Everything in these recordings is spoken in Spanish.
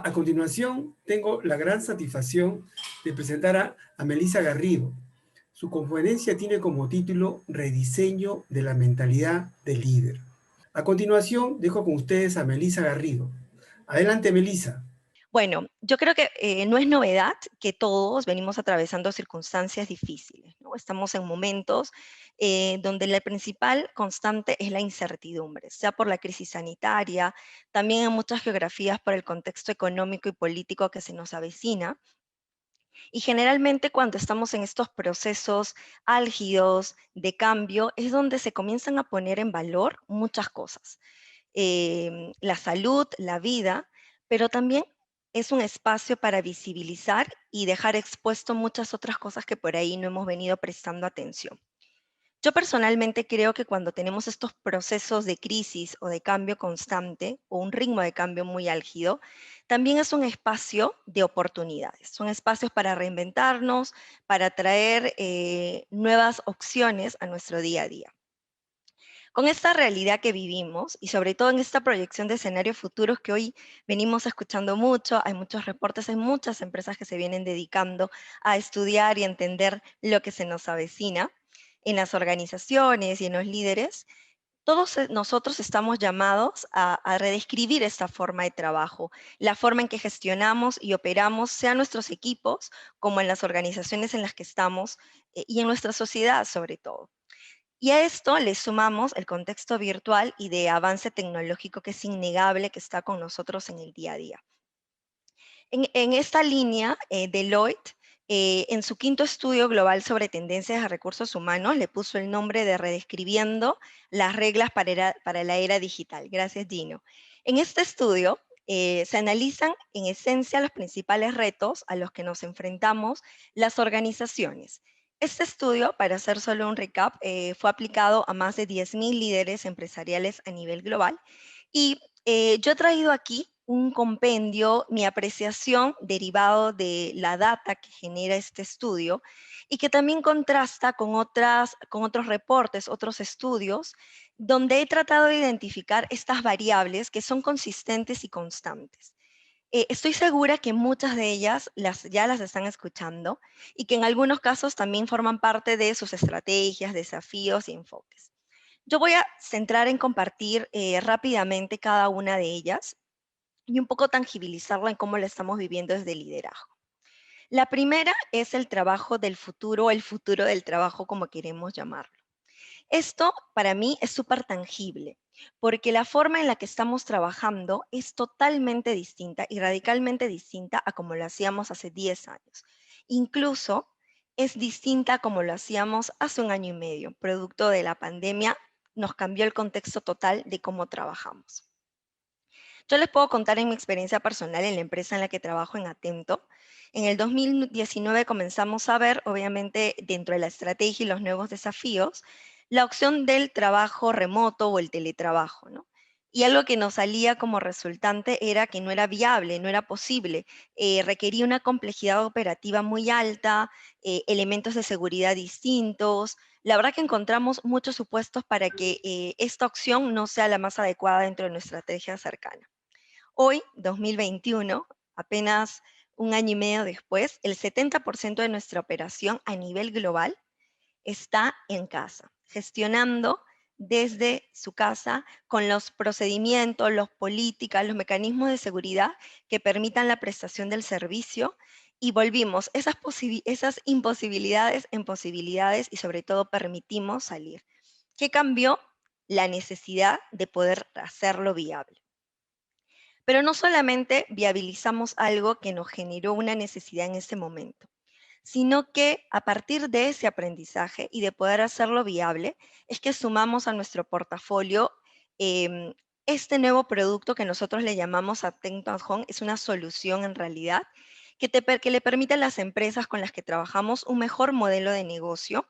A continuación, tengo la gran satisfacción de presentar a Melissa Garrido. Su conferencia tiene como título Rediseño de la mentalidad del líder. A continuación, dejo con ustedes a Melissa Garrido. Adelante, Melissa. Bueno, yo creo que no es novedad que todos venimos atravesando circunstancias difíciles, ¿no? Estamos en momentos donde la principal constante es la incertidumbre, sea por la crisis sanitaria, también en muchas geografías por el contexto económico y político que se nos avecina. Y generalmente cuando estamos en estos procesos álgidos de cambio es donde se comienzan a poner en valor muchas cosas. La salud, la vida, pero también es un espacio para visibilizar y dejar expuesto muchas otras cosas que por ahí no hemos venido prestando atención. Yo personalmente creo que cuando tenemos estos procesos de crisis o de cambio constante o un ritmo de cambio muy álgido, también es un espacio de oportunidades. Son espacios para reinventarnos, para traer nuevas opciones a nuestro día a día. Con esta realidad que vivimos y sobre todo en esta proyección de escenarios futuros que hoy venimos escuchando mucho, hay muchos reportes, hay muchas empresas que se vienen dedicando a estudiar y entender lo que se nos avecina en las organizaciones y en los líderes. Todos nosotros estamos llamados a redescribir esta forma de trabajo, la forma en que gestionamos y operamos, sean nuestros equipos como en las organizaciones en las que estamos y en nuestra sociedad sobre todo. Y a esto le sumamos el contexto virtual y de avance tecnológico que es innegable que está con nosotros en el día a día. En esta línea, Deloitte, en su quinto estudio global sobre tendencias de recursos humanos, le puso el nombre de Redescribiendo las reglas para la era digital. Gracias, Gino. En este estudio se analizan en esencia los principales retos a los que nos enfrentamos las organizaciones. Este estudio, para hacer solo un recap, fue aplicado a más de 10.000 líderes empresariales a nivel global y yo he traído aquí un compendio, mi apreciación derivado de la data que genera este estudio y que también contrasta con otros reportes, otros estudios, donde he tratado de identificar estas variables que son consistentes y constantes. Estoy segura que muchas de ellas ya las están escuchando y que en algunos casos también forman parte de sus estrategias, desafíos y enfoques. Yo voy a centrar en compartir rápidamente cada una de ellas y un poco tangibilizarla en cómo la estamos viviendo desde el liderazgo. La primera es el trabajo del futuro, o el futuro del trabajo, como queremos llamarlo. Esto para mí es súper tangible, porque la forma en la que estamos trabajando es totalmente distinta y radicalmente distinta a como lo hacíamos hace 10 años. Incluso es distinta a como lo hacíamos hace un año y medio. Producto de la pandemia, nos cambió el contexto total de cómo trabajamos. Yo les puedo contar en mi experiencia personal en la empresa en la que trabajo en Atento. En el 2019 comenzamos a ver, obviamente, dentro de la estrategia y los nuevos desafíos, la opción del trabajo remoto o el teletrabajo, ¿no? Y algo que nos salía como resultante era que no era viable, no era posible. Requería una complejidad operativa muy alta, elementos de seguridad distintos. La verdad que encontramos muchos supuestos para que esta opción no sea la más adecuada dentro de nuestra estrategia cercana. Hoy, 2021, apenas un año y medio después, el 70% de nuestra operación a nivel global está en casa, gestionando desde su casa con los procedimientos, las políticas, los mecanismos de seguridad que permitan la prestación del servicio y volvimos esas imposibilidades en posibilidades y sobre todo permitimos salir. ¿Qué cambió? La necesidad de poder hacerlo viable. Pero no solamente viabilizamos algo que nos generó una necesidad en ese momento, sino que a partir de ese aprendizaje y de poder hacerlo viable, es que sumamos a nuestro portafolio este nuevo producto que nosotros le llamamos Atento at Home. Es una solución en realidad que le permite a las empresas con las que trabajamos un mejor modelo de negocio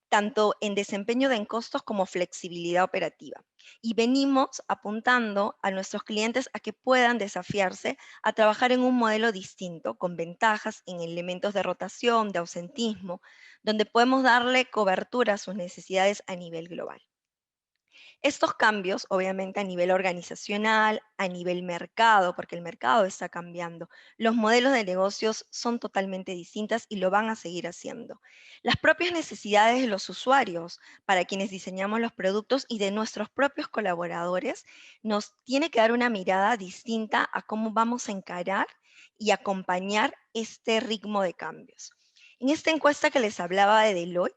tanto en desempeño en costos como flexibilidad operativa. Y venimos apuntando a nuestros clientes a que puedan desafiarse a trabajar en un modelo distinto, con ventajas en elementos de rotación, de ausentismo, donde podemos darle cobertura a sus necesidades a nivel global. Estos cambios, obviamente, a nivel organizacional, a nivel mercado, porque el mercado está cambiando, los modelos de negocios son totalmente distintas y lo van a seguir haciendo. Las propias necesidades de los usuarios, para quienes diseñamos los productos y de nuestros propios colaboradores, nos tiene que dar una mirada distinta a cómo vamos a encarar y acompañar este ritmo de cambios. En esta encuesta que les hablaba de Deloitte,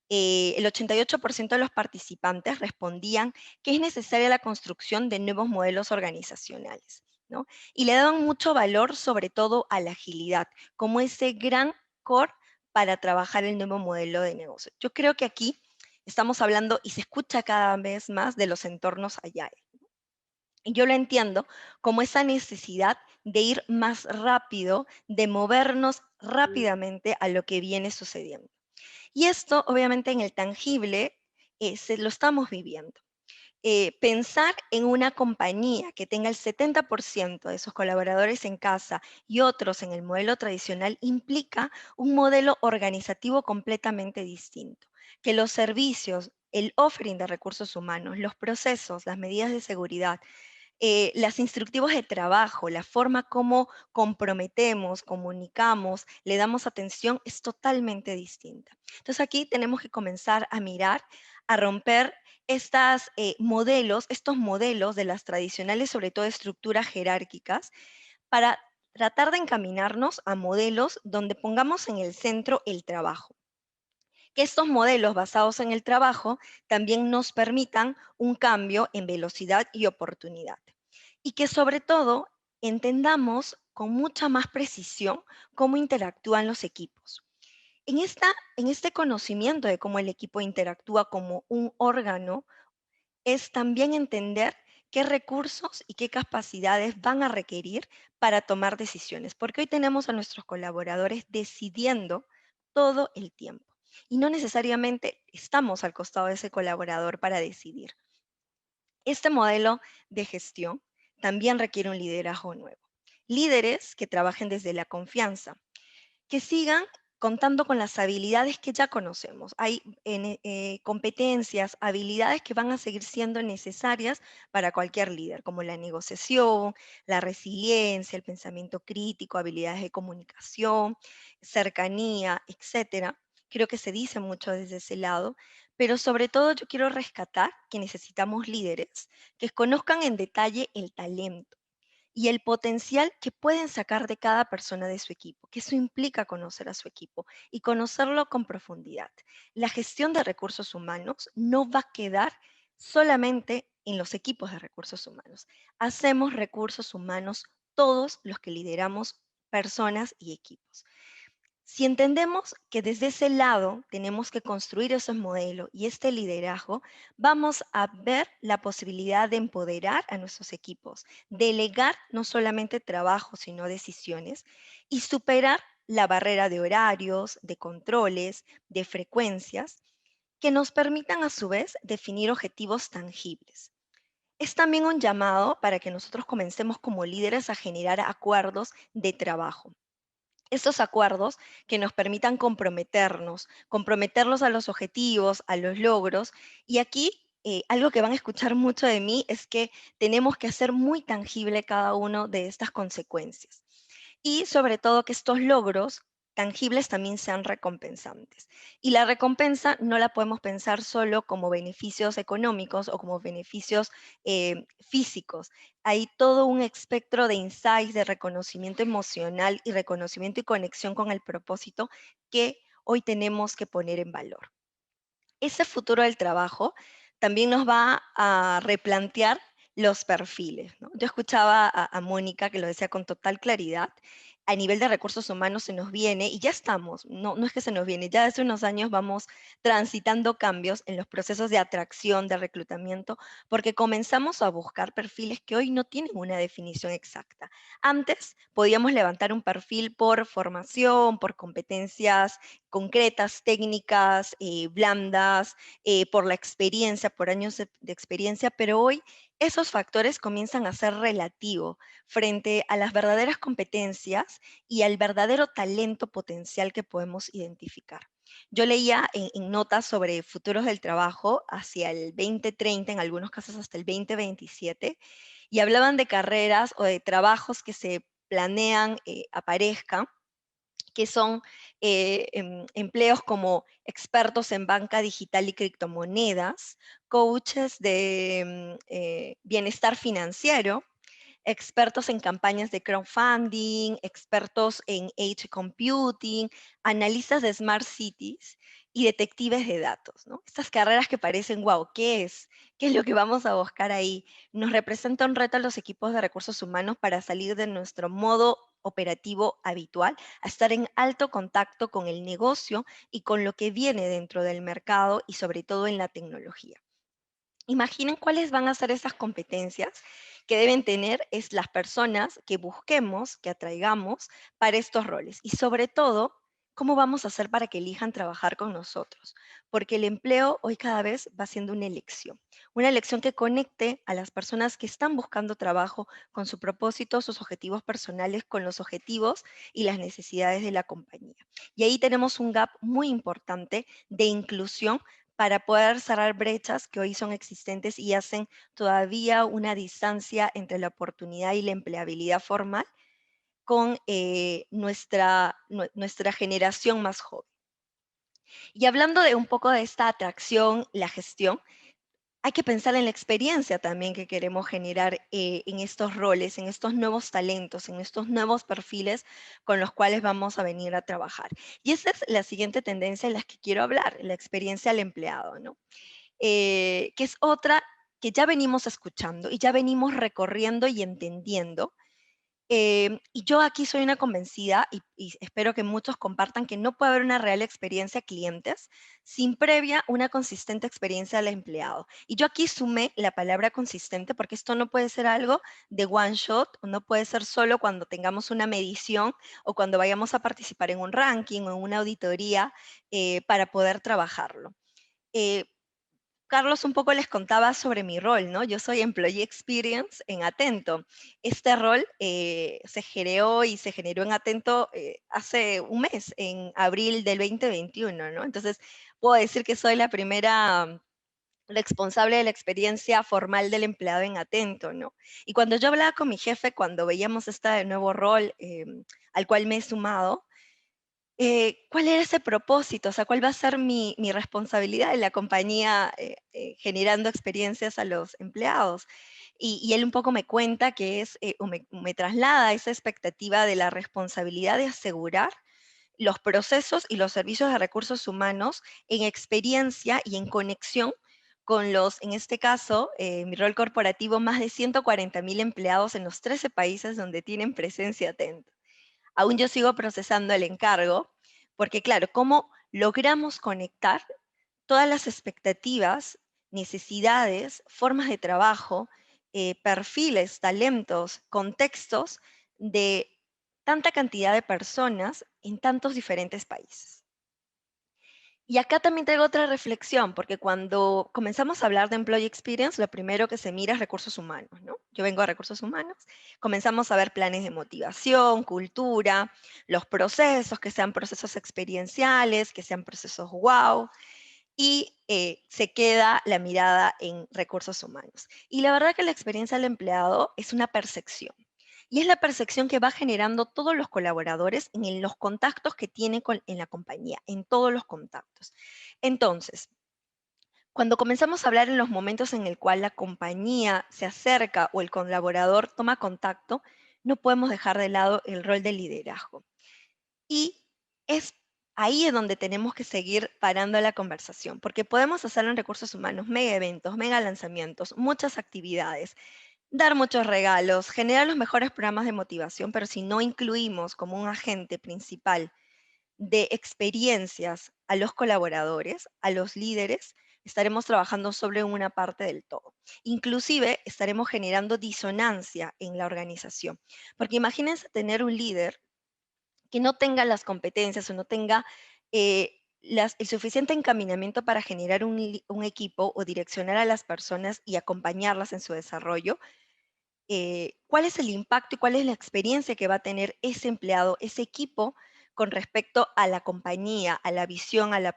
el 88% de los participantes respondían que es necesaria la construcción de nuevos modelos organizacionales, ¿no? Y le daban mucho valor sobre todo a la agilidad, como ese gran core para trabajar el nuevo modelo de negocio. Yo creo que aquí estamos hablando y se escucha cada vez más de los entornos Agile. Y yo lo entiendo como esa necesidad de ir más rápido, de movernos rápidamente a lo que viene sucediendo. Y esto, obviamente, en el tangible, se lo estamos viviendo. Pensar en una compañía que tenga el 70% de sus colaboradores en casa y otros en el modelo tradicional implica un modelo organizativo completamente distinto, que los servicios, el offering de recursos humanos, los procesos, las medidas de seguridad, los instructivos de trabajo, la forma como comprometemos, comunicamos, le damos atención es totalmente distinta. Entonces aquí tenemos que comenzar a mirar, a romper estos modelos de las tradicionales, sobre todo estructuras jerárquicas, para tratar de encaminarnos a modelos donde pongamos en el centro el trabajo. Que estos modelos basados en el trabajo también nos permitan un cambio en velocidad y oportunidad. Y que sobre todo entendamos con mucha más precisión cómo interactúan los equipos. En este conocimiento de cómo el equipo interactúa como un órgano, es también entender qué recursos y qué capacidades van a requerir para tomar decisiones, porque hoy tenemos a nuestros colaboradores decidiendo todo el tiempo y no necesariamente estamos al costado de ese colaborador para decidir. Este modelo de gestión también requiere un liderazgo nuevo. Líderes que trabajen desde la confianza, que sigan contando con las habilidades que ya conocemos. Hay competencias, habilidades que van a seguir siendo necesarias para cualquier líder, como la negociación, la resiliencia, el pensamiento crítico, habilidades de comunicación, cercanía, etcétera. Creo que se dice mucho desde ese lado, pero sobre todo yo quiero rescatar que necesitamos líderes que conozcan en detalle el talento y el potencial que pueden sacar de cada persona de su equipo, que eso implica conocer a su equipo y conocerlo con profundidad. La gestión de recursos humanos no va a quedar solamente en los equipos de recursos humanos. Hacemos recursos humanos todos los que lideramos personas y equipos. Si entendemos que desde ese lado tenemos que construir esos modelos y este liderazgo, vamos a ver la posibilidad de empoderar a nuestros equipos, delegar no solamente trabajo, sino decisiones y superar la barrera de horarios, de controles, de frecuencias, que nos permitan a su vez definir objetivos tangibles. Es también un llamado para que nosotros comencemos como líderes a generar acuerdos de trabajo, estos acuerdos que nos permitan comprometerlos a los objetivos, a los logros. Y aquí algo que van a escuchar mucho de mí es que tenemos que hacer muy tangible cada uno de estas consecuencias. Y sobre todo que estos logros tangibles también sean recompensantes. Y la recompensa no la podemos pensar solo como beneficios económicos o como beneficios físicos. Hay todo un espectro de insights, de reconocimiento emocional y reconocimiento y conexión con el propósito que hoy tenemos que poner en valor. Ese futuro del trabajo también nos va a replantear los perfiles, ¿no? Yo escuchaba a Mónica que lo decía con total claridad. A nivel de recursos humanos se nos viene, y ya estamos, no es que se nos viene, ya hace unos años vamos transitando cambios en los procesos de atracción, de reclutamiento, porque comenzamos a buscar perfiles que hoy no tienen una definición exacta. Antes podíamos levantar un perfil por formación, por competencias concretas, técnicas, blandas, por la experiencia, por años de experiencia, pero hoy esos factores comienzan a ser relativos frente a las verdaderas competencias y al verdadero talento potencial que podemos identificar. Yo leía en notas sobre futuros del trabajo hacia el 2030, en algunos casos hasta el 2027, y hablaban de carreras o de trabajos que se planean aparezcan, que son empleos como expertos en banca digital y criptomonedas, coaches de bienestar financiero, expertos en campañas de crowdfunding, expertos en edge computing, analistas de smart cities y detectives de datos, ¿no? Estas carreras que parecen, wow, ¿qué es? ¿Qué es lo que vamos a buscar ahí? Nos representa un reto a los equipos de recursos humanos para salir de nuestro modo operativo habitual, a estar en alto contacto con el negocio y con lo que viene dentro del mercado y sobre todo en la tecnología. Imaginen cuáles van a ser esas competencias que deben tener es las personas que busquemos, que atraigamos para estos roles. Y sobre todo, cómo vamos a hacer para que elijan trabajar con nosotros. Porque el empleo hoy cada vez va siendo una elección que conecte a las personas que están buscando trabajo con su propósito, sus objetivos personales, con los objetivos y las necesidades de la compañía. Y ahí tenemos un gap muy importante de inclusión para poder cerrar brechas que hoy son existentes y hacen todavía una distancia entre la oportunidad y la empleabilidad formal con nuestra generación más joven. Y hablando de un poco de esta atracción, la gestión, hay que pensar en la experiencia también que queremos generar en estos roles, en estos nuevos talentos, en estos nuevos perfiles con los cuales vamos a venir a trabajar. Y esa es la siguiente tendencia en la que quiero hablar, la experiencia al empleado, ¿no? Que es otra que ya venimos escuchando y ya venimos recorriendo y entendiendo. Y yo aquí soy una convencida y espero que muchos compartan que no puede haber una real experiencia a clientes sin previa una consistente experiencia al empleado. Y yo aquí sumé la palabra consistente porque esto no puede ser algo de one shot, no puede ser solo cuando tengamos una medición o cuando vayamos a participar en un ranking o en una auditoría para poder trabajarlo. Eh, Carlos un poco les contaba sobre mi rol, ¿no? Yo soy Employee Experience en Atento. Este rol se creó y se generó en Atento hace un mes, en abril del 2021, ¿no? Entonces, puedo decir que soy la primera responsable de la experiencia formal del empleado en Atento, ¿no? Y cuando yo hablaba con mi jefe, cuando veíamos este nuevo rol al cual me he sumado, ¿cuál era ese propósito? O sea, ¿cuál va a ser mi responsabilidad en la compañía generando experiencias a los empleados? Y él un poco me cuenta que es, o me traslada esa expectativa de la responsabilidad de asegurar los procesos y los servicios de recursos humanos en experiencia y en conexión con los, en este caso, mi rol corporativo, más de 140.000 empleados en los 13 países donde tienen presencia atenta. Aún yo sigo procesando el encargo, porque claro, ¿cómo logramos conectar todas las expectativas, necesidades, formas de trabajo, perfiles, talentos, contextos de tanta cantidad de personas en tantos diferentes países? Y acá también tengo otra reflexión, porque cuando comenzamos a hablar de Employee Experience, lo primero que se mira es recursos humanos, ¿no? Yo vengo a recursos humanos, comenzamos a ver planes de motivación, cultura, los procesos, que sean procesos experienciales, que sean procesos wow, y se queda la mirada en recursos humanos. Y la verdad que la experiencia del empleado es una percepción. Y es la percepción que va generando todos los colaboradores en los contactos que tienen en la compañía, en todos los contactos. Entonces, cuando comenzamos a hablar en los momentos en el cual la compañía se acerca o el colaborador toma contacto, no podemos dejar de lado el rol de liderazgo. Y es ahí es donde tenemos que seguir parando la conversación, porque podemos hacerlo en recursos humanos, mega eventos, mega lanzamientos, muchas actividades, dar muchos regalos, generar los mejores programas de motivación, pero si no incluimos como un agente principal de experiencias a los colaboradores, a los líderes, estaremos trabajando sobre una parte del todo. Inclusive estaremos generando disonancia en la organización, porque imagínense tener un líder que no tenga las competencias o no tenga el suficiente encaminamiento para generar un equipo o direccionar a las personas y acompañarlas en su desarrollo, cuál es el impacto y cuál es la experiencia que va a tener ese empleado, ese equipo con respecto a la compañía, a la visión, al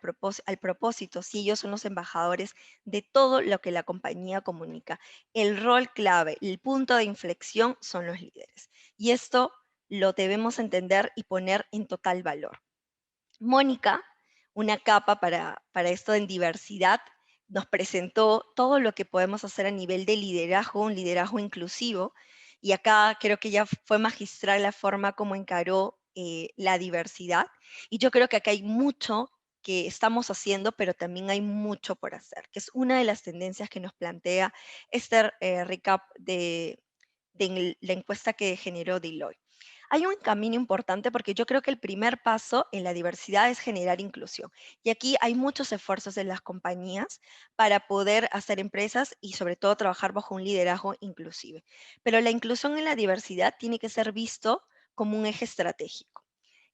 propósito, si ellos son los embajadores de todo lo que la compañía comunica. El rol clave, el punto de inflexión son los líderes. Y esto lo debemos entender y poner en total valor. Mónica, una capa para esto en diversidad, nos presentó todo lo que podemos hacer a nivel de liderazgo, un liderazgo inclusivo, y acá creo que ya fue magistral la forma como encaró la diversidad, y yo creo que acá hay mucho que estamos haciendo, pero también hay mucho por hacer, que es una de las tendencias que nos plantea este recap de la encuesta que generó Deloitte. Hay un camino importante porque yo creo que el primer paso en la diversidad es generar inclusión. Y aquí hay muchos esfuerzos en las compañías para poder hacer empresas y sobre todo trabajar bajo un liderazgo inclusive. Pero la inclusión en la diversidad tiene que ser visto como un eje estratégico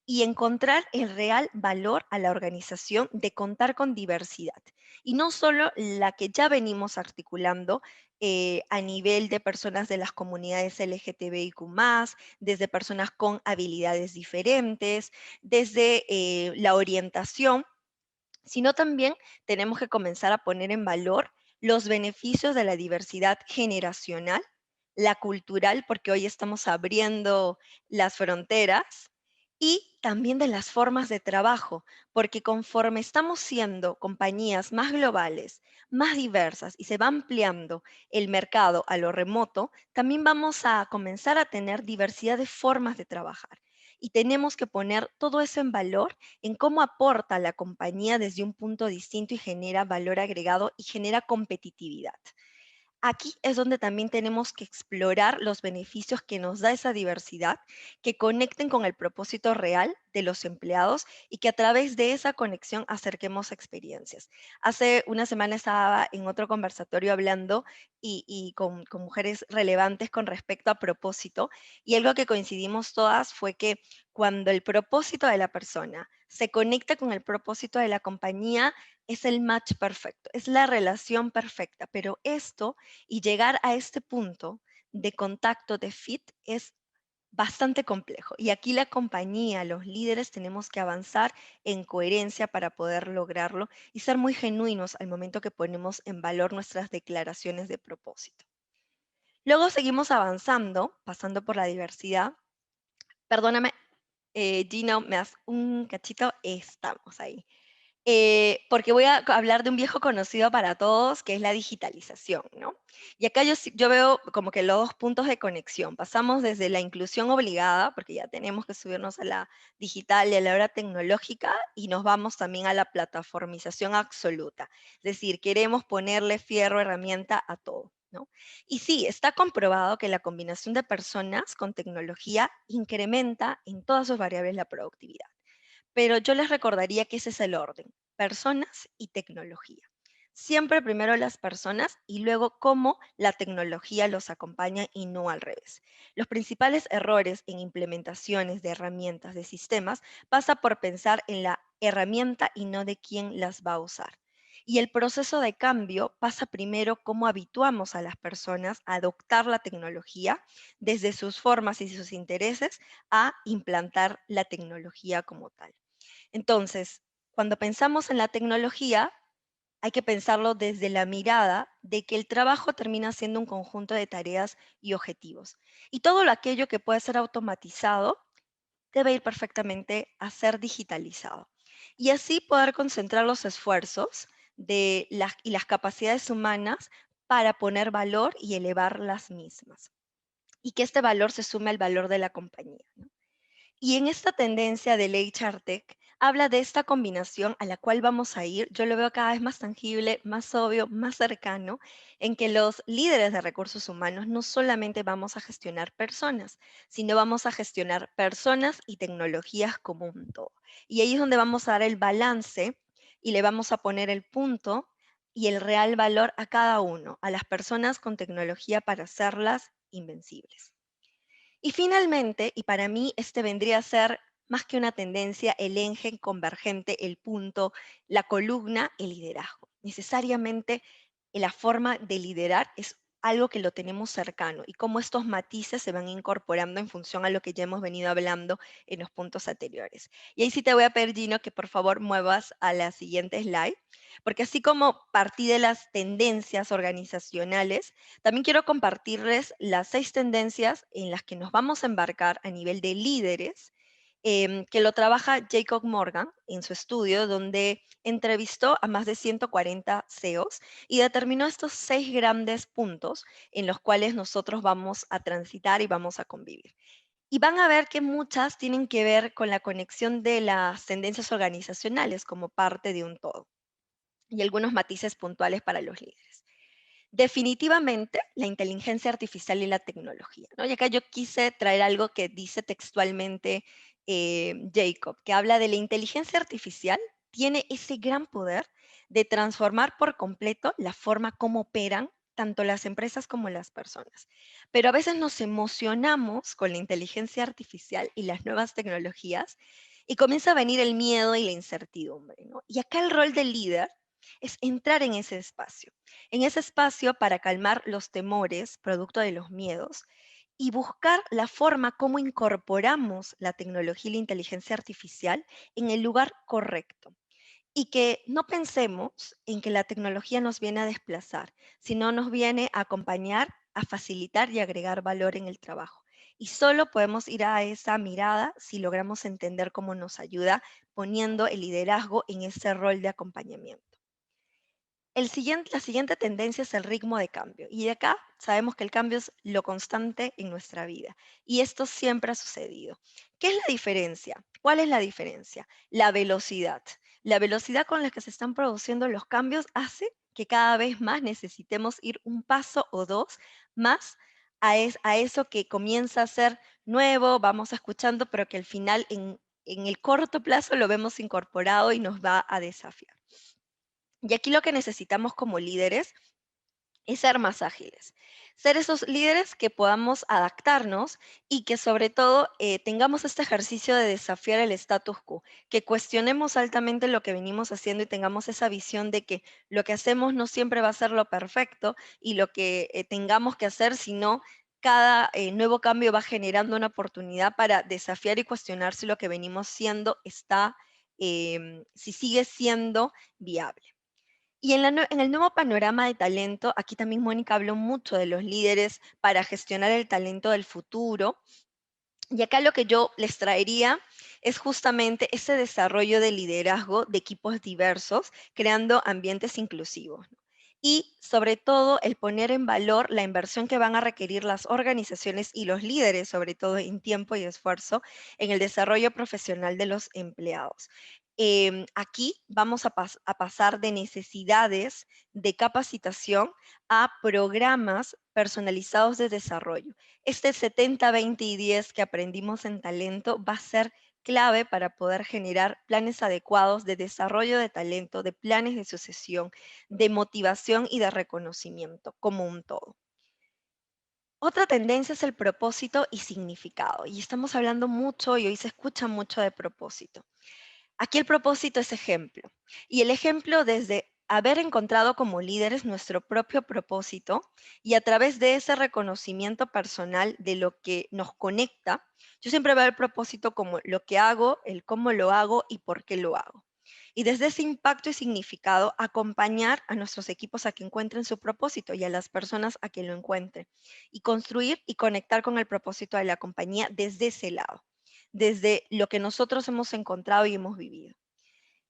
y encontrar el real valor a la organización de contar con diversidad. Y no solo la que ya venimos articulando a nivel de personas de las comunidades LGTBIQ+, desde personas con habilidades diferentes, desde la orientación, sino también tenemos que comenzar a poner en valor los beneficios de la diversidad generacional, la cultural, porque hoy estamos abriendo las fronteras, y también de las formas de trabajo, porque conforme estamos siendo compañías más globales, más diversas y se va ampliando el mercado a lo remoto, también vamos a comenzar a tener diversidad de formas de trabajar. Y tenemos que poner todo eso en valor en cómo aporta la compañía desde un punto distinto y genera valor agregado y genera competitividad. Aquí es donde también tenemos que explorar los beneficios que nos da esa diversidad, que conecten con el propósito real de los empleados y que a través de esa conexión acerquemos experiencias. Hace una semana estaba en otro conversatorio hablando y con mujeres relevantes con respecto a propósito, y algo que coincidimos todas fue que cuando el propósito de la persona se conecta con el propósito de la compañía, es el match perfecto, es la relación perfecta, pero esto y llegar a este punto de contacto, de fit, es bastante complejo. Y aquí la compañía, los líderes, tenemos que avanzar en coherencia para poder lograrlo y ser muy genuinos al momento que ponemos en valor nuestras declaraciones de propósito. Luego seguimos avanzando, pasando por la diversidad. Perdóname, Gino, me das un cachito, estamos ahí. Porque voy a hablar de un viejo conocido para todos, que es la digitalización, ¿no? Y acá yo veo como que los dos puntos de conexión. Pasamos desde la inclusión obligada, porque ya tenemos que subirnos a la digital y a la era tecnológica, y nos vamos también a la plataformización absoluta. Es decir, queremos ponerle fierro, herramienta a todo, ¿no? Y sí, está comprobado que la combinación de personas con tecnología incrementa en todas sus variables la productividad. Pero yo les recordaría que ese es el orden, personas y tecnología. Siempre primero las personas y luego cómo la tecnología los acompaña y no al revés. Los principales errores en implementaciones de herramientas de sistemas pasa por pensar en la herramienta y no de quién las va a usar. Y el proceso de cambio pasa primero cómo habituamos a las personas a adoptar la tecnología desde sus formas y sus intereses a implantar la tecnología como tal. Entonces, cuando pensamos en la tecnología, hay que pensarlo desde la mirada de que el trabajo termina siendo un conjunto de tareas y objetivos. Y todo aquello que puede ser automatizado debe ir perfectamente a ser digitalizado. Y así poder concentrar los esfuerzos y las capacidades humanas para poner valor y elevar las mismas. Y que este valor se sume al valor de la compañía, ¿no? Y en esta tendencia del HR Tech, habla de esta combinación a la cual vamos a ir. Yo lo veo cada vez más tangible, más obvio, más cercano, en que los líderes de recursos humanos no solamente vamos a gestionar personas, sino vamos a gestionar personas y tecnologías como un todo. Y ahí es donde vamos a dar el balance y le vamos a poner el punto y el real valor a cada uno, a las personas con tecnología para hacerlas invencibles. Y finalmente, y para mí este vendría a ser más que una tendencia, el eje convergente, el punto, la columna, el liderazgo. Necesariamente la forma de liderar es algo que lo tenemos cercano y cómo estos matices se van incorporando en función a lo que ya hemos venido hablando en los puntos anteriores. Y ahí sí te voy a pedir, Gino, que por favor muevas a la siguiente slide, porque así como partí de las tendencias organizacionales, también quiero compartirles las 6 tendencias en las que nos vamos a embarcar a nivel de líderes, que lo trabaja Jacob Morgan en su estudio, donde entrevistó a más de 140 CEOs y determinó estos 6 grandes puntos en los cuales nosotros vamos a transitar y vamos a convivir. Y van a ver que muchas tienen que ver con la conexión de las tendencias organizacionales como parte de un todo y algunos matices puntuales para los líderes. Definitivamente, la inteligencia artificial y la tecnología, ¿no? Y acá yo quise traer algo que dice textualmente Jacob, que habla de la inteligencia artificial, tiene ese gran poder de transformar por completo la forma como operan tanto las empresas como las personas. Pero a veces nos emocionamos con la inteligencia artificial y las nuevas tecnologías y comienza a venir el miedo y la incertidumbre, ¿no? Y acá el rol del líder es entrar en ese espacio para calmar los temores producto de los miedos y buscar la forma como incorporamos la tecnología y la inteligencia artificial en el lugar correcto. Y que no pensemos en que la tecnología nos viene a desplazar, sino nos viene a acompañar, a facilitar y agregar valor en el trabajo. Y solo podemos ir a esa mirada si logramos entender cómo nos ayuda poniendo el liderazgo en ese rol de acompañamiento. La siguiente tendencia es el ritmo de cambio. Y de acá sabemos que el cambio es lo constante en nuestra vida. Y esto siempre ha sucedido. ¿Qué es la diferencia? ¿Cuál es la diferencia? La velocidad. La velocidad con la que se están produciendo los cambios hace que cada vez más necesitemos ir un paso o dos más a eso que comienza a ser nuevo, vamos escuchando, pero que al final en el corto plazo lo vemos incorporado y nos va a desafiar. Y aquí lo que necesitamos como líderes es ser más ágiles, ser esos líderes que podamos adaptarnos y que sobre todo tengamos este ejercicio de desafiar el status quo, que cuestionemos altamente lo que venimos haciendo y tengamos esa visión de que lo que hacemos no siempre va a ser lo perfecto y lo que tengamos que hacer, sino cada nuevo cambio va generando una oportunidad para desafiar y cuestionar si lo que venimos siendo está, si sigue siendo viable. Y en el nuevo panorama de talento, aquí también Mónica habló mucho de los líderes para gestionar el talento del futuro. Y acá lo que yo les traería es justamente ese desarrollo de liderazgo de equipos diversos, creando ambientes inclusivos, ¿no? Y sobre todo el poner en valor la inversión que van a requerir las organizaciones y los líderes, sobre todo en tiempo y esfuerzo, en el desarrollo profesional de los empleados. Aquí vamos a pasar de necesidades de capacitación a programas personalizados de desarrollo. Este 70, 20 y 10 que aprendimos en talento va a ser clave para poder generar planes adecuados de desarrollo de talento, de planes de sucesión, de motivación y de reconocimiento como un todo. Otra tendencia es el propósito y significado. Y estamos hablando mucho y hoy se escucha mucho de propósito. Aquí el propósito es ejemplo. Y el ejemplo desde haber encontrado como líderes nuestro propio propósito y a través de ese reconocimiento personal de lo que nos conecta, yo siempre veo el propósito como lo que hago, el cómo lo hago y por qué lo hago. Y desde ese impacto y significado, acompañar a nuestros equipos a que encuentren su propósito y a las personas a que lo encuentren. Y construir y conectar con el propósito de la compañía desde ese lado, desde lo que nosotros hemos encontrado y hemos vivido.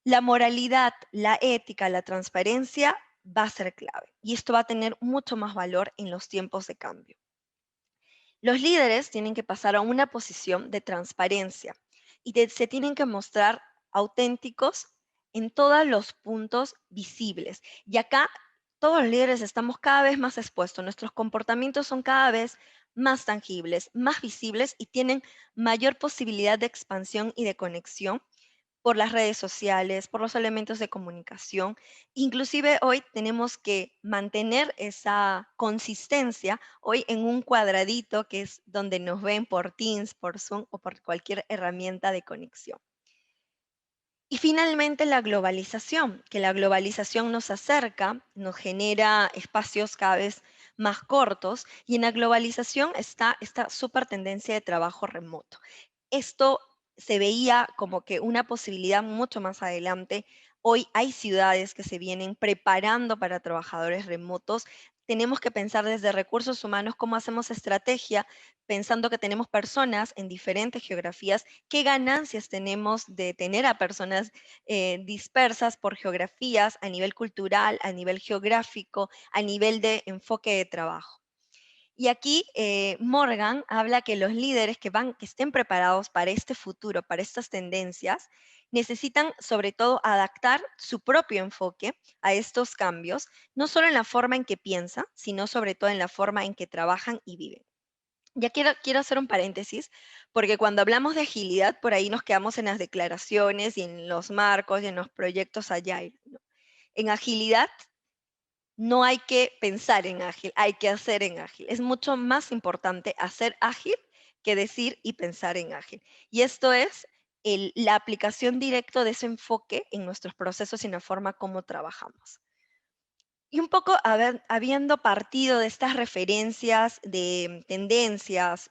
La moralidad, la ética, la transparencia va a ser clave y esto va a tener mucho más valor en los tiempos de cambio. Los líderes tienen que pasar a una posición de transparencia y se tienen que mostrar auténticos en todos los puntos visibles. Y acá todos los líderes estamos cada vez más expuestos, nuestros comportamientos son cada vez más tangibles, más visibles y tienen mayor posibilidad de expansión y de conexión por las redes sociales, por los elementos de comunicación. Inclusive hoy tenemos que mantener esa consistencia hoy en un cuadradito que es donde nos ven por Teams, por Zoom o por cualquier herramienta de conexión. Y finalmente la globalización, que la globalización nos acerca, nos genera espacios cada vez más cortos, y en la globalización está esta súper tendencia de trabajo remoto. Esto se veía como que una posibilidad mucho más adelante. Hoy hay ciudades que se vienen preparando para trabajadores remotos. Tenemos que pensar desde recursos humanos cómo hacemos estrategia, pensando que tenemos personas en diferentes geografías, qué ganancias tenemos de tener a personas dispersas por geografías a nivel cultural, a nivel geográfico, a nivel de enfoque de trabajo. Y aquí Morgan habla que los líderes que estén preparados para este futuro, para estas tendencias, necesitan sobre todo adaptar su propio enfoque a estos cambios, no solo en la forma en que piensan, sino sobre todo en la forma en que trabajan y viven. Ya quiero hacer un paréntesis, porque cuando hablamos de agilidad, por ahí nos quedamos en las declaraciones y en los marcos y en los proyectos Agile, ¿no? En agilidad no hay que pensar en ágil, hay que hacer en ágil. Es mucho más importante hacer ágil que decir y pensar en ágil. Y esto es la aplicación directa de ese enfoque en nuestros procesos y en la forma como trabajamos. Y un poco habiendo partido de estas referencias, de tendencias,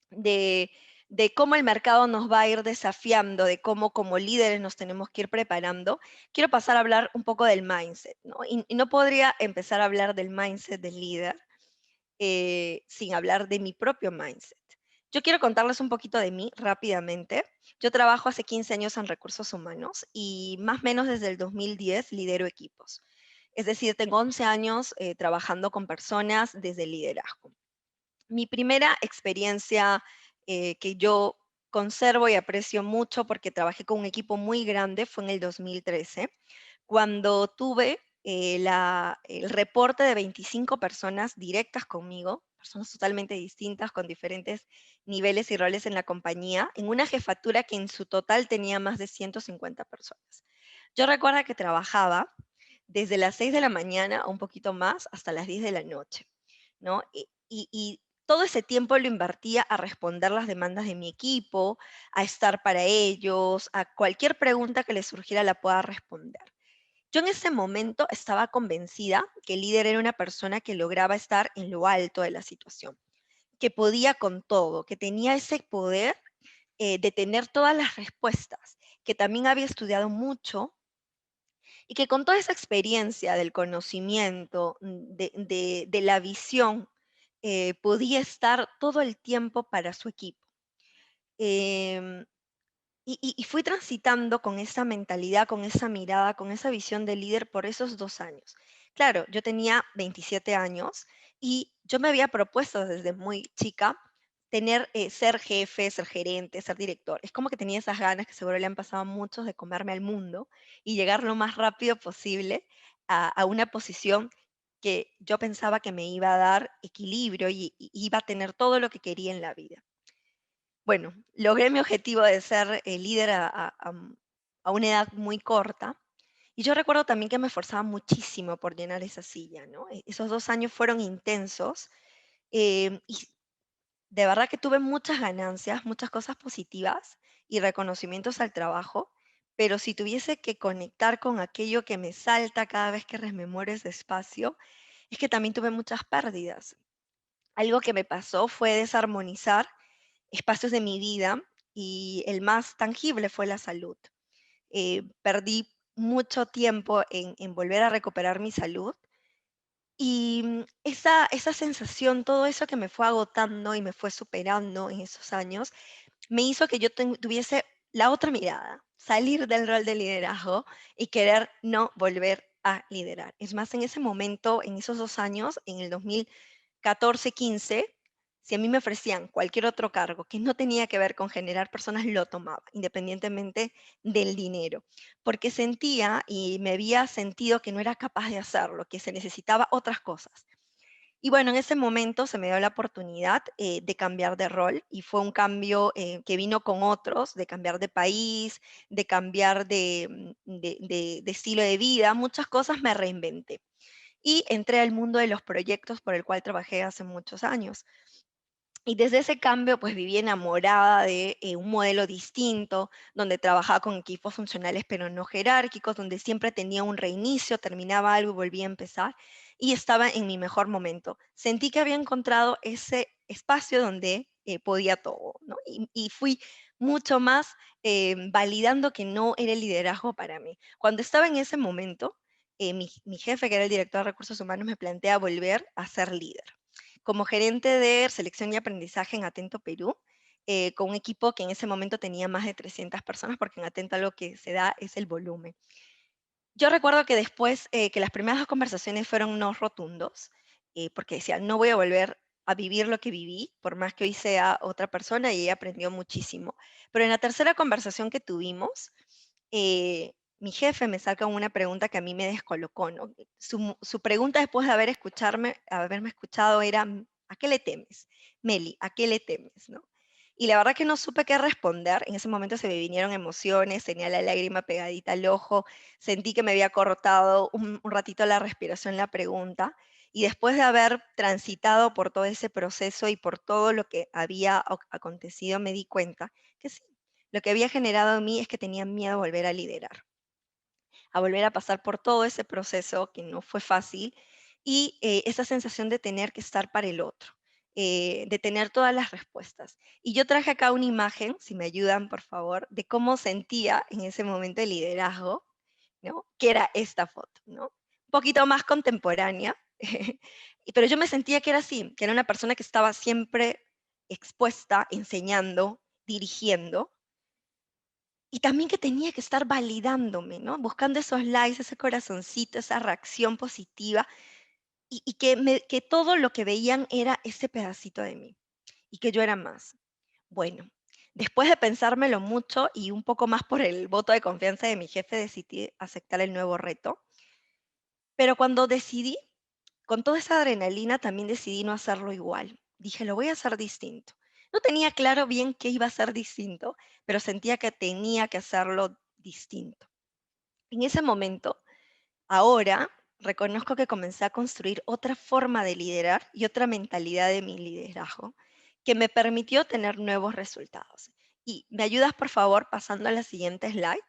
de, de cómo el mercado nos va a ir desafiando, de cómo como líderes nos tenemos que ir preparando, quiero pasar a hablar un poco del mindset, ¿no? Y no podría empezar a hablar del mindset del líder sin hablar de mi propio mindset. Yo quiero contarles un poquito de mí rápidamente. Yo trabajo hace 15 años en recursos humanos y más o menos desde el 2010 lidero equipos. Es decir, tengo 11 años trabajando con personas desde el liderazgo. Mi primera experiencia que yo conservo y aprecio mucho porque trabajé con un equipo muy grande fue en el 2013, cuando tuve el reporte de 25 personas directas conmigo, personas totalmente distintas con diferentes niveles y roles en la compañía, en una jefatura que en su total tenía más de 150 personas. Yo recuerdo que trabajaba desde las 6 de la mañana, un poquito más, hasta las 10 de la noche, ¿no? Y todo ese tiempo lo invertía a responder las demandas de mi equipo, a estar para ellos, a cualquier pregunta que les surgiera la pueda responder. Yo en ese momento estaba convencida que el líder era una persona que lograba estar en lo alto de la situación, que podía con todo, que tenía ese poder de tener todas las respuestas, que también había estudiado mucho y que con toda esa experiencia del conocimiento, de la visión, podía estar todo el tiempo para su equipo. Em, y fui transitando con esa mentalidad, con esa mirada, con esa visión de líder por esos 2 años. Claro, yo tenía 27 años y yo me había propuesto desde muy chica ser jefe, ser gerente, ser director. Es como que tenía esas ganas que seguro le han pasado a muchos de comerme al mundo y llegar lo más rápido posible a una posición que yo pensaba que me iba a dar equilibrio y iba a tener todo lo que quería en la vida. Bueno, logré mi objetivo de ser líder a una edad muy corta. Y yo recuerdo también que me esforzaba muchísimo por llenar esa silla, ¿no? Esos 2 años fueron intensos y de verdad que tuve muchas ganancias, muchas cosas positivas y reconocimientos al trabajo, pero si tuviese que conectar con aquello que me salta cada vez que rememoro ese espacio, es que también tuve muchas pérdidas. Algo que me pasó fue desarmonizar espacios de mi vida y el más tangible fue la salud. Perdí mucho tiempo en volver a recuperar mi salud y esa sensación, todo eso que me fue agotando y me fue superando en esos años, me hizo que yo tuviese la otra mirada, salir del rol de liderazgo y querer no volver a liderar. Es más, en ese momento, en esos 2 años, en el 2014, 15, si a mí me ofrecían cualquier otro cargo que no tenía que ver con generar personas, lo tomaba, independientemente del dinero, porque sentía y me había sentido que no era capaz de hacerlo, que se necesitaba otras cosas. Y bueno, en ese momento se me dio la oportunidad de cambiar de rol y fue un cambio que vino con otros, de cambiar de país, de cambiar de estilo de vida, muchas cosas me reinventé. Y entré al mundo de los proyectos por el cual trabajé hace muchos años. Y desde ese cambio, pues viví enamorada de un modelo distinto, donde trabajaba con equipos funcionales pero no jerárquicos, donde siempre tenía un reinicio, terminaba algo y volvía a empezar. y estaba en mi mejor momento. Sentí que había encontrado ese espacio donde podía todo, ¿no? Y fui mucho más validando que no era el liderazgo para mí. Cuando estaba en ese momento, mi jefe, que era el director de recursos humanos, me plantea volver a ser líder. Como gerente de selección y aprendizaje en Atento Perú, con un equipo que en ese momento tenía más de 300 personas, porque en Atento lo que se da es el volumen. Yo recuerdo que después, que las primeras 2 conversaciones fueron no rotundos, porque decía, no voy a volver a vivir lo que viví, por más que hoy sea otra persona y ella aprendió muchísimo. Pero en la tercera conversación que tuvimos, mi jefe me saca una pregunta que a mí me descolocó, ¿no? Su pregunta después de haberme escuchado era, ¿a qué le temes? Meli, ¿a qué le temes? ¿No? Y la verdad que no supe qué responder. En ese momento se me vinieron emociones, tenía la lágrima pegadita al ojo, sentí que me había cortado un ratito la respiración la pregunta. Y después de haber transitado por todo ese proceso y por todo lo que había acontecido, me di cuenta que sí, lo que había generado en mí es que tenía miedo a volver a liderar, a volver a pasar por todo ese proceso que no fue fácil y esa sensación de tener que estar para el otro, de tener todas las respuestas. Y yo traje acá una imagen, si me ayudan por favor, de cómo sentía en ese momento el liderazgo, ¿no? Que era esta foto, ¿no? Un poquito más contemporánea, pero yo me sentía que era así, que era una persona que estaba siempre expuesta, enseñando, dirigiendo, y también que tenía que estar validándome, ¿no? Buscando esos likes, ese corazoncito, esa reacción positiva, y que todo lo que veían era ese pedacito de mí, y que yo era más. Bueno, después de pensármelo mucho y un poco más por el voto de confianza de mi jefe, decidí aceptar el nuevo reto. Pero cuando decidí, con toda esa adrenalina, también decidí no hacerlo igual. Dije, lo voy a hacer distinto. No tenía claro bien qué iba a ser distinto, pero sentía que tenía que hacerlo distinto. En ese momento, ahora, reconozco que comencé a construir otra forma de liderar y otra mentalidad de mi liderazgo que me permitió tener nuevos resultados. Y me ayudas, por favor, pasando a la siguiente slide,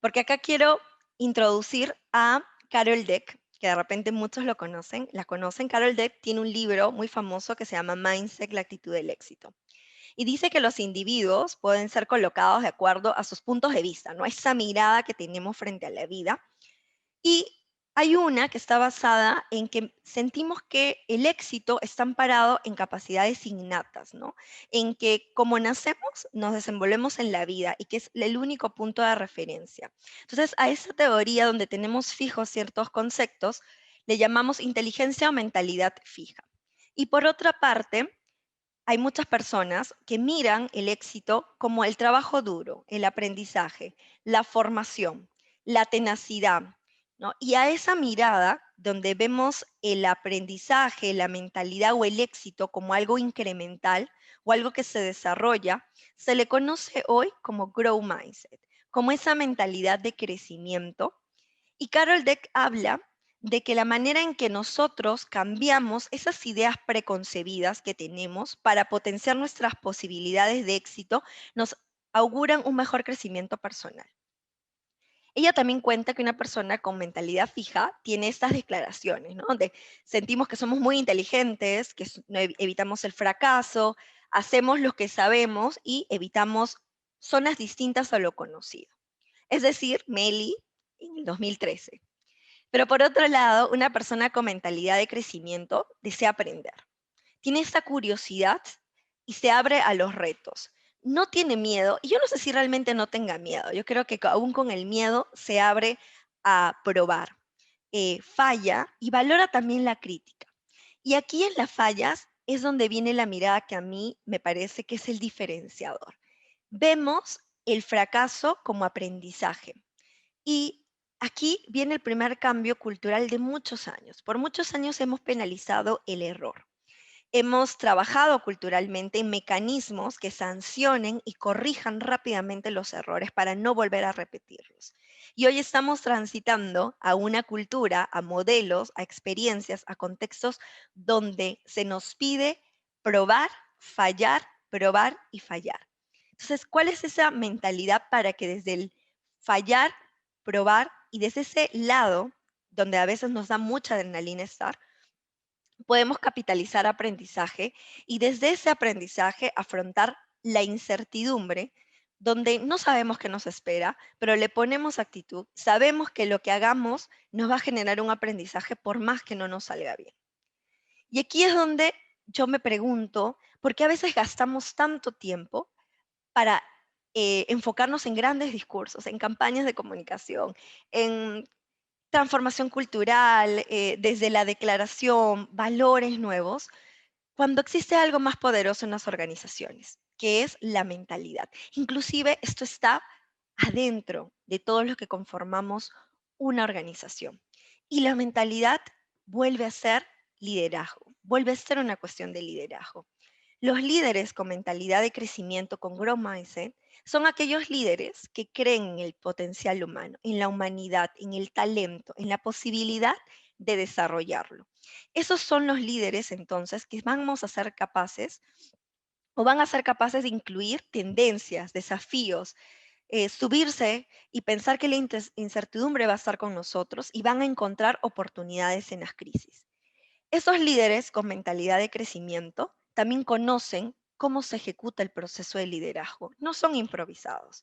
porque acá quiero introducir a Carol Dweck, que de repente muchos lo conocen, la conocen. Carol Dweck tiene un libro muy famoso que se llama Mindset, la actitud del éxito. Y dice que los individuos pueden ser colocados de acuerdo a sus puntos de vista, ¿no? Esa mirada que tenemos frente a la vida. Y hay una que está basada en que sentimos que el éxito está amparado en capacidades innatas, ¿no? En que como nacemos, nos desenvolvemos en la vida y que es el único punto de referencia. Entonces, a esa teoría donde tenemos fijos ciertos conceptos, le llamamos inteligencia o mentalidad fija. Y por otra parte, hay muchas personas que miran el éxito como el trabajo duro, el aprendizaje, la formación, la tenacidad, ¿no? Y a esa mirada, donde vemos el aprendizaje, la mentalidad o el éxito como algo incremental o algo que se desarrolla, se le conoce hoy como Grow Mindset, como esa mentalidad de crecimiento. Y Carol Dweck habla de que la manera en que nosotros cambiamos esas ideas preconcebidas que tenemos para potenciar nuestras posibilidades de éxito nos auguran un mejor crecimiento personal. Ella también cuenta que una persona con mentalidad fija tiene estas declaraciones, ¿no? Donde sentimos que somos muy inteligentes, que evitamos el fracaso, hacemos lo que sabemos y evitamos zonas distintas a lo conocido. Es decir, Meli en el 2013. Pero por otro lado, una persona con mentalidad de crecimiento desea aprender. Tiene esta curiosidad y se abre a los retos. No tiene miedo, y yo no sé si realmente no tenga miedo. Yo creo que aún con el miedo se abre a probar. Falla y valora también la crítica. Y aquí en las fallas es donde viene la mirada que a mí me parece que es el diferenciador. Vemos el fracaso como aprendizaje. Y aquí viene el primer cambio cultural de muchos años. Por muchos años hemos penalizado el error. Hemos trabajado culturalmente en mecanismos que sancionen y corrijan rápidamente los errores para no volver a repetirlos. Y hoy estamos transitando a una cultura, a modelos, a experiencias, a contextos donde se nos pide probar y fallar. Entonces, ¿cuál es esa mentalidad para que desde el fallar, probar y desde ese lado donde a veces nos da mucha adrenalina estar, podemos capitalizar aprendizaje y desde ese aprendizaje afrontar la incertidumbre, donde no sabemos qué nos espera, pero le ponemos actitud, sabemos que lo que hagamos nos va a generar un aprendizaje por más que no nos salga bien. Y aquí es donde yo me pregunto, ¿por qué a veces gastamos tanto tiempo para enfocarnos en grandes discursos, en campañas de comunicación, en transformación cultural, desde la declaración, valores nuevos, cuando existe algo más poderoso en las organizaciones, que es la mentalidad? Inclusive esto está adentro de todos los que conformamos una organización. Y la mentalidad vuelve a ser liderazgo, vuelve a ser una cuestión de liderazgo. Los líderes con mentalidad de crecimiento, con growth mindset, son aquellos líderes que creen en el potencial humano, en la humanidad, en el talento, en la posibilidad de desarrollarlo. Esos son los líderes entonces que vamos a ser capaces o van a ser capaces de incluir tendencias, desafíos, subirse y pensar que la incertidumbre va a estar con nosotros y van a encontrar oportunidades en las crisis. Esos líderes con mentalidad de crecimiento también conocen cómo se ejecuta el proceso de liderazgo. No son improvisados.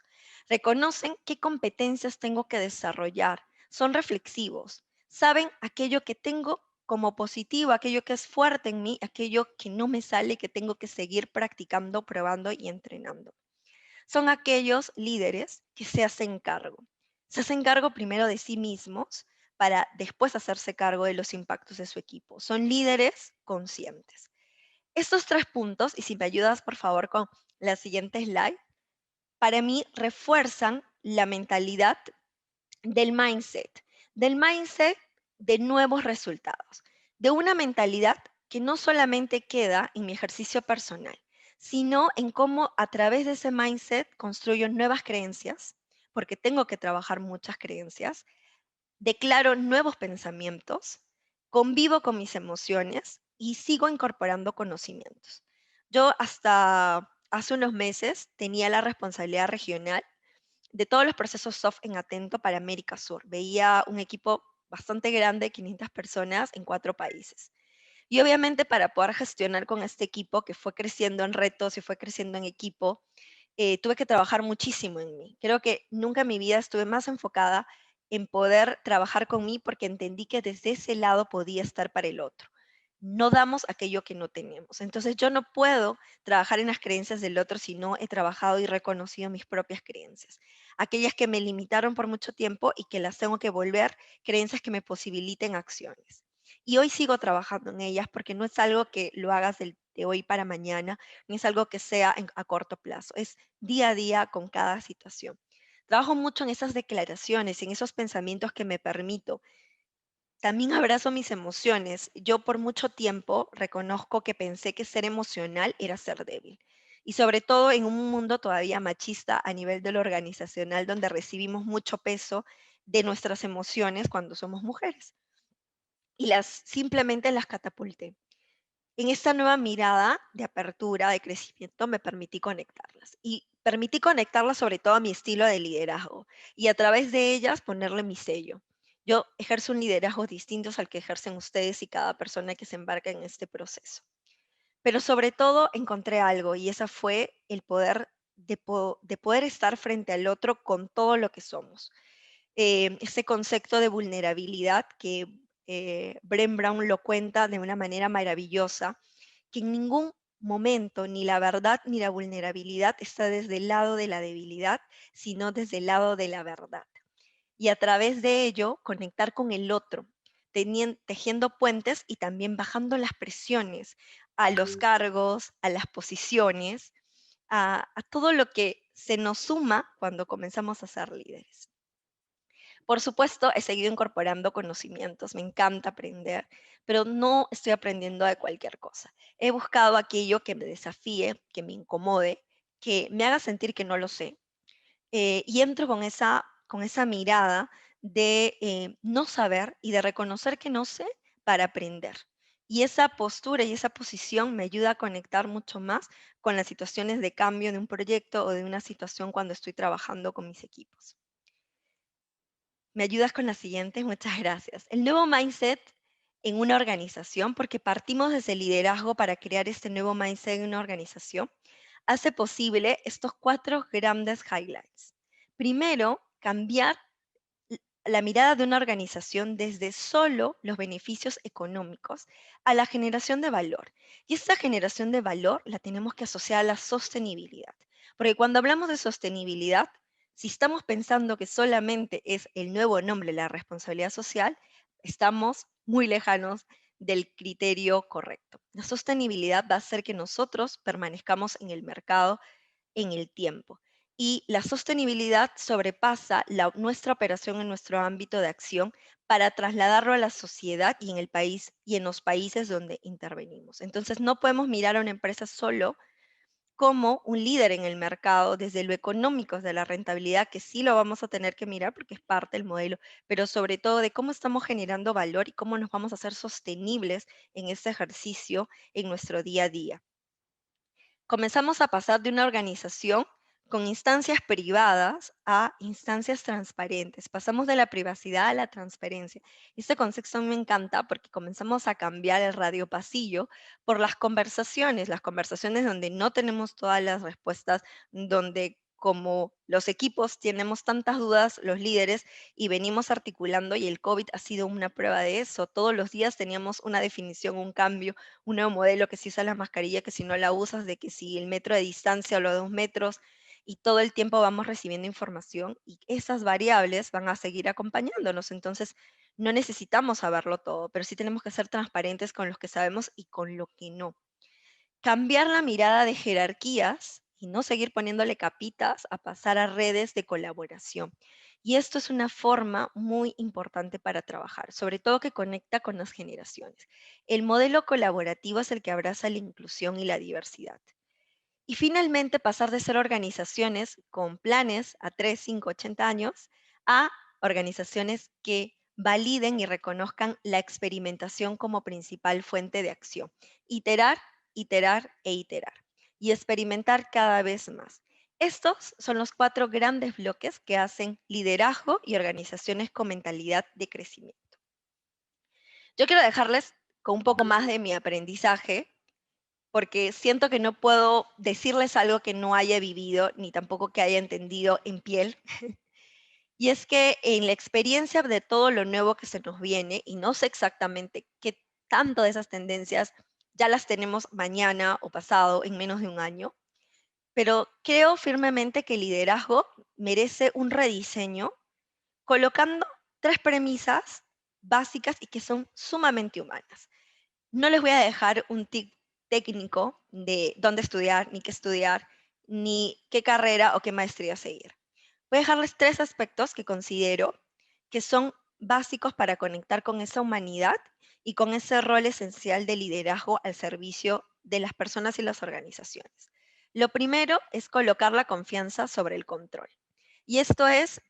Reconocen qué competencias tengo que desarrollar. Son reflexivos. Saben aquello que tengo como positivo, aquello que es fuerte en mí, aquello que no me sale y que tengo que seguir practicando, probando y entrenando. Son aquellos líderes que se hacen cargo. Se hacen cargo primero de sí mismos para después hacerse cargo de los impactos de su equipo. Son líderes conscientes. Estos 3 puntos, y si me ayudas por favor con la siguiente slide, para mí refuerzan la mentalidad del mindset de nuevos resultados, de una mentalidad que no solamente queda en mi ejercicio personal, sino en cómo a través de ese mindset construyo nuevas creencias, porque tengo que trabajar muchas creencias, declaro nuevos pensamientos, convivo con mis emociones y sigo incorporando conocimientos. Yo hasta hace unos meses tenía la responsabilidad regional de todos los procesos soft en Atento para América Sur. Veía un equipo bastante grande, 500 personas en 4 países. Y obviamente para poder gestionar con este equipo que fue creciendo en retos y fue creciendo en equipo, tuve que trabajar muchísimo en mí. Creo que nunca en mi vida estuve más enfocada en poder trabajar con mí porque entendí que desde ese lado podía estar para el otro. No damos aquello que no tenemos. Entonces yo no puedo trabajar en las creencias del otro si no he trabajado y reconocido mis propias creencias. Aquellas que me limitaron por mucho tiempo y que las tengo que volver creencias que me posibiliten acciones. Y hoy sigo trabajando en ellas porque no es algo que lo hagas de hoy para mañana, ni es algo que sea a corto plazo, es día a día con cada situación. Trabajo mucho en esas declaraciones, en esos pensamientos que me permito. También abrazo mis emociones. Yo por mucho tiempo reconozco que pensé que ser emocional era ser débil. Y sobre todo en un mundo todavía machista a nivel de lo organizacional, donde recibimos mucho peso de nuestras emociones cuando somos mujeres. Y simplemente las catapulté. En esta nueva mirada de apertura, de crecimiento, me permití conectarlas. Y permití conectarlas sobre todo a mi estilo de liderazgo. Y a través de ellas ponerle mi sello. Yo ejerzo un liderazgo distinto al que ejercen ustedes y cada persona que se embarca en este proceso. Pero sobre todo encontré algo y esa fue el poder de poder estar frente al otro con todo lo que somos. Ese concepto de vulnerabilidad que Brené Brown lo cuenta de una manera maravillosa, que en ningún momento ni la verdad ni la vulnerabilidad está desde el lado de la debilidad, sino desde el lado de la verdad. Y a través de ello conectar con el otro, tejiendo puentes y también bajando las presiones a los cargos, a las posiciones, a todo lo que se nos suma cuando comenzamos a ser líderes. Por supuesto, he seguido incorporando conocimientos, me encanta aprender, pero no estoy aprendiendo de cualquier cosa. He buscado aquello que me desafíe, que me incomode, que me haga sentir que no lo sé, y entro con esa mirada de no saber y de reconocer que no sé para aprender. Y esa postura y esa posición me ayuda a conectar mucho más con las situaciones de cambio de un proyecto o de una situación cuando estoy trabajando con mis equipos. ¿Me ayudas con la siguiente? Muchas gracias. El nuevo mindset en una organización, porque partimos desde el liderazgo para crear este nuevo mindset en una organización, hace posible estos cuatro grandes highlights. Primero, cambiar la mirada de una organización desde solo los beneficios económicos a la generación de valor. Y esta generación de valor la tenemos que asociar a la sostenibilidad. Porque cuando hablamos de sostenibilidad, si estamos pensando que solamente es el nuevo nombre, la responsabilidad social, estamos muy lejanos del criterio correcto. La sostenibilidad va a hacer que nosotros permanezcamos en el mercado en el tiempo. Y la sostenibilidad sobrepasa nuestra operación en nuestro ámbito de acción para trasladarlo a la sociedad y en el país y en los países donde intervenimos. Entonces, no podemos mirar a una empresa solo como un líder en el mercado desde lo económico, desde la rentabilidad, que sí lo vamos a tener que mirar porque es parte del modelo, pero sobre todo de cómo estamos generando valor y cómo nos vamos a hacer sostenibles en este ejercicio en nuestro día a día. Comenzamos a pasar de una organización con instancias privadas a instancias transparentes. Pasamos de la privacidad a la transparencia. Este concepto me encanta porque comenzamos a cambiar el radio pasillo por las conversaciones donde no tenemos todas las respuestas, donde como los equipos tenemos tantas dudas, los líderes, y venimos articulando, y el COVID ha sido una prueba de eso. Todos los días teníamos una definición, un cambio, un nuevo modelo, que si usas la mascarilla, que si no la usas, de que si el metro de distancia o los 2 metros, y todo el tiempo vamos recibiendo información y esas variables van a seguir acompañándonos. Entonces, no necesitamos saberlo todo, pero sí tenemos que ser transparentes con los que sabemos y con lo que no. Cambiar la mirada de jerarquías y no seguir poniéndole capitas a pasar a redes de colaboración. Y esto es una forma muy importante para trabajar, sobre todo que conecta con las generaciones. El modelo colaborativo es el que abraza la inclusión y la diversidad. Y finalmente pasar de ser organizaciones con planes a 3, 5, 80 años a organizaciones que validen y reconozcan la experimentación como principal fuente de acción. Iterar, iterar e iterar. Y experimentar cada vez más. Estos son los 4 grandes bloques que hacen liderazgo y organizaciones con mentalidad de crecimiento. Yo quiero dejarles con un poco más de mi aprendizaje porque siento que no puedo decirles algo que no haya vivido, ni tampoco que haya entendido en piel. Y es que en la experiencia de todo lo nuevo que se nos viene, y no sé exactamente qué tanto de esas tendencias ya las tenemos mañana o pasado, en menos de un año, pero creo firmemente que el liderazgo merece un rediseño colocando 3 premisas básicas y que son sumamente humanas. No les voy a dejar un tip técnico de dónde estudiar, ni qué estudiar, ni qué carrera o qué maestría seguir. Voy a dejarles 3 aspectos que considero que son básicos para conectar con esa humanidad y con ese rol esencial de liderazgo al servicio de las personas y las organizaciones. Lo primero es colocar la confianza sobre el control. Y esto es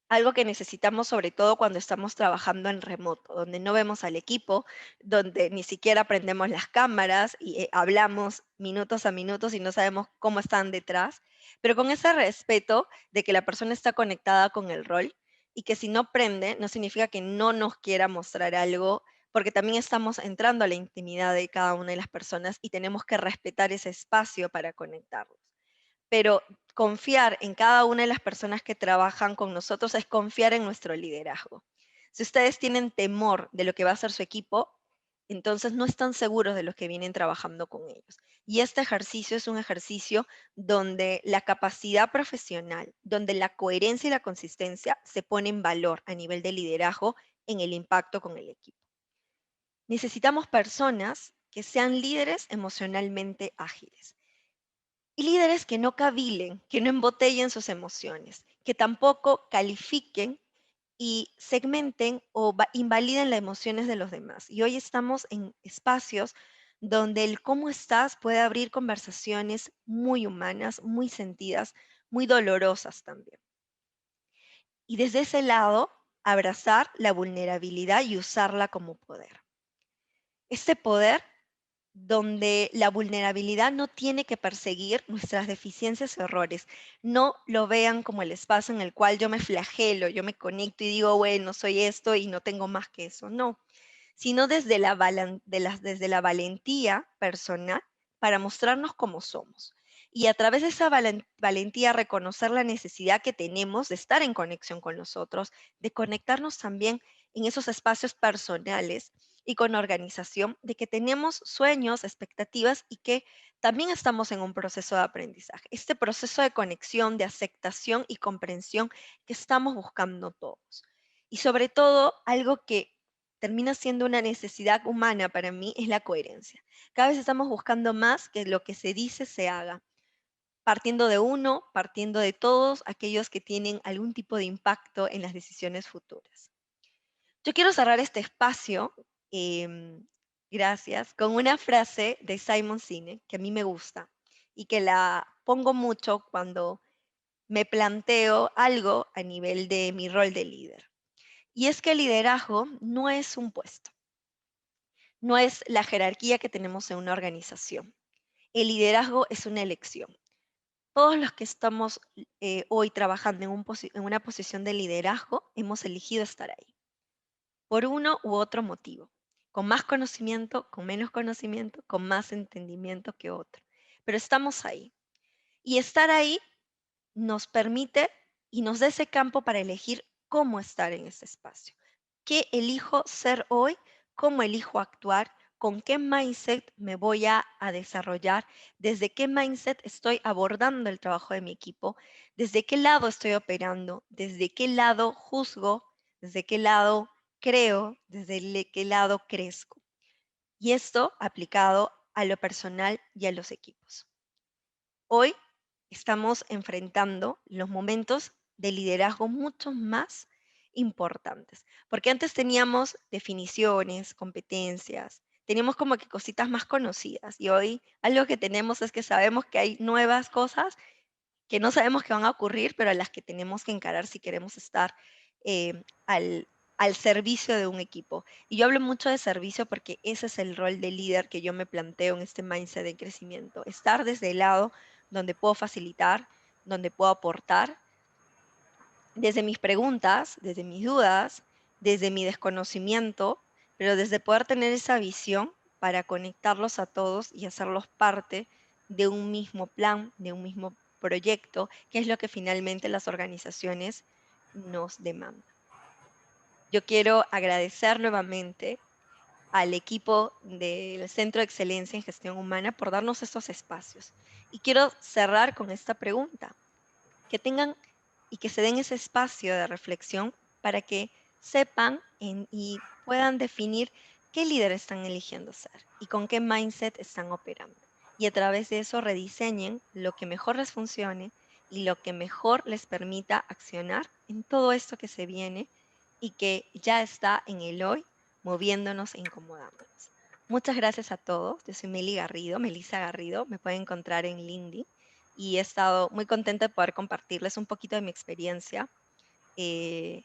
algo que necesitamos sobre todo cuando estamos trabajando en remoto, donde no vemos al equipo, donde ni siquiera prendemos las cámaras y hablamos minutos a minutos y no sabemos cómo están detrás, pero con ese respeto de que la persona está conectada con el rol y que si no prende no significa que no nos quiera mostrar algo, porque también estamos entrando a la intimidad de cada una de las personas y tenemos que respetar ese espacio para conectarlos, pero confiar en cada una de las personas que trabajan con nosotros es confiar en nuestro liderazgo. Si ustedes tienen temor de lo que va a hacer su equipo, entonces no están seguros de los que vienen trabajando con ellos. Y este ejercicio es un ejercicio donde la capacidad profesional, donde la coherencia y la consistencia se ponen en valor a nivel de liderazgo en el impacto con el equipo. Necesitamos personas que sean líderes emocionalmente ágiles. Y líderes que no cavilen, que no embotellen sus emociones, que tampoco califiquen y segmenten o invaliden las emociones de los demás. Y hoy estamos en espacios donde el cómo estás puede abrir conversaciones muy humanas, muy sentidas, muy dolorosas también. Y desde ese lado, abrazar la vulnerabilidad y usarla como poder. Este poder donde la vulnerabilidad no tiene que perseguir nuestras deficiencias o errores. No lo vean como el espacio en el cual yo me flagelo, yo me conecto y digo, bueno, soy esto y no tengo más que eso. No, sino desde la valentía personal para mostrarnos como somos. Y a través de esa valentía reconocer la necesidad que tenemos de estar en conexión con los otros, de conectarnos también en esos espacios personales y con organización, de que tenemos sueños, expectativas y que también estamos en un proceso de aprendizaje. Este proceso de conexión, de aceptación y comprensión que estamos buscando todos. Y sobre todo, algo que termina siendo una necesidad humana para mí es la coherencia. Cada vez estamos buscando más que lo que se dice se haga, partiendo de uno, partiendo de todos aquellos que tienen algún tipo de impacto en las decisiones futuras. Yo quiero cerrar este espacio, em, gracias, con una frase de Simon Sinek que a mí me gusta y que la pongo mucho cuando me planteo algo a nivel de mi rol de líder. Y es que el liderazgo no es un puesto, no es la jerarquía que tenemos en una organización. El liderazgo es una elección. Todos los que estamos hoy trabajando en una posición de liderazgo hemos elegido estar ahí, por uno u otro motivo, con más conocimiento, con menos conocimiento, con más entendimiento que otro. Pero estamos ahí. Y estar ahí nos permite y nos da ese campo para elegir cómo estar en ese espacio. ¿Qué elijo ser hoy? ¿Cómo elijo actuar? ¿Con qué mindset me voy a desarrollar? ¿Desde qué mindset estoy abordando el trabajo de mi equipo? ¿Desde qué lado estoy operando? ¿Desde qué lado juzgo? ¿Desde qué lado creo? ¿Desde qué lado crezco? Y esto aplicado a lo personal y a los equipos. Hoy estamos enfrentando los momentos de liderazgo mucho más importantes, porque antes teníamos definiciones, competencias, teníamos como que cositas más conocidas y hoy algo que tenemos es que sabemos que hay nuevas cosas que no sabemos que van a ocurrir, pero a las que tenemos que encarar si queremos estar al servicio de un equipo. Y yo hablo mucho de servicio porque ese es el rol de líder que yo me planteo en este mindset de crecimiento. Estar desde el lado donde puedo facilitar, donde puedo aportar, desde mis preguntas, desde mis dudas, desde mi desconocimiento, pero desde poder tener esa visión para conectarlos a todos y hacerlos parte de un mismo plan, de un mismo proyecto, que es lo que finalmente las organizaciones nos demandan. Yo quiero agradecer nuevamente al equipo del Centro de Excelencia en Gestión Humana por darnos estos espacios. Y quiero cerrar con esta pregunta, que tengan y que se den ese espacio de reflexión para que sepan y puedan definir qué líder están eligiendo ser y con qué mindset están operando. Y a través de eso rediseñen lo que mejor les funcione y lo que mejor les permita accionar en todo esto que se viene y que ya está en el hoy, moviéndonos e incomodándonos. Muchas gracias a todos. Yo soy Melissa Garrido. Me pueden encontrar en LinkedIn y he estado muy contenta de poder compartirles un poquito de mi experiencia eh,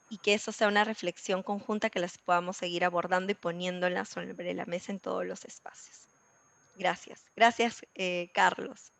y que eso sea una reflexión conjunta que las podamos seguir abordando y poniéndolas sobre la mesa en todos los espacios. Gracias. Gracias, Carlos.